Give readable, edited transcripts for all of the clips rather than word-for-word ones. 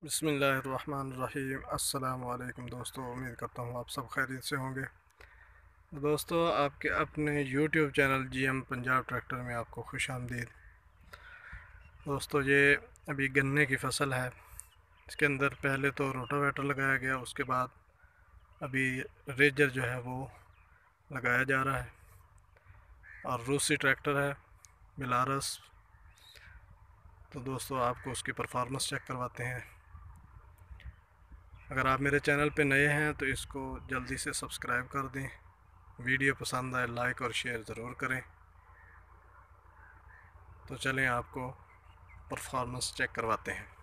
बिस्मिल्लाहिर्रहमानिर्रहीम। अस्सलाम वालेकुम दोस्तों, उम्मीद करता हूँ आप सब खैरियत से होंगे। दोस्तों, आपके अपने YouTube channel GM Punjab tractor में आपको खुश आमदीद। दोस्तों, ये अभी गन्ने की फसल है। इसके अंदर पहले तो रोटावेटर लगाया गया, उसके बाद अभी रेजर जो है वो लगाया जा रहा है और रूसी ट्रैक्टर है बिलारस। तो दोस्तों, आपको उसकी परफॉर्मेंस चेक करवाते हैं। अगर आप मेरे चैनल पे नए हैं तो इसको जल्दी से सब्सक्राइब कर दें। वीडियो पसंद आए लाइक और शेयर ज़रूर करें। तो चलें आपको परफॉर्मेंस चेक करवाते हैं।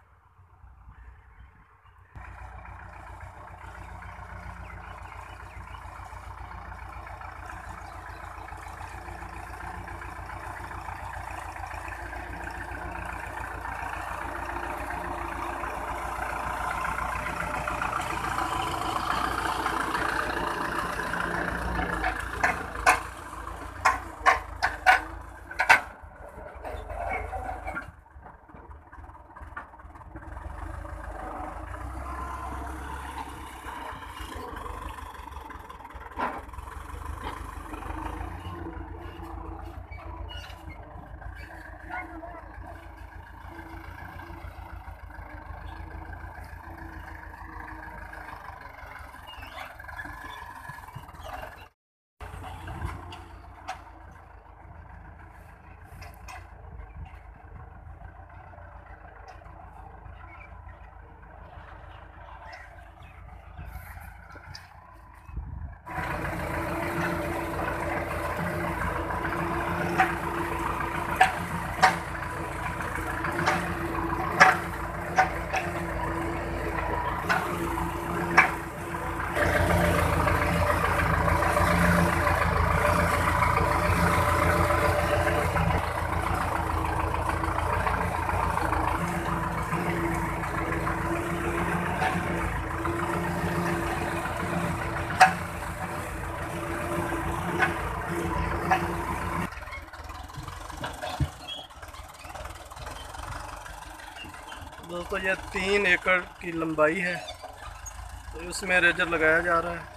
दोस्तों, ये 3 एकड़ की लंबाई है, तो इसमें रेजर लगाया जा रहा है।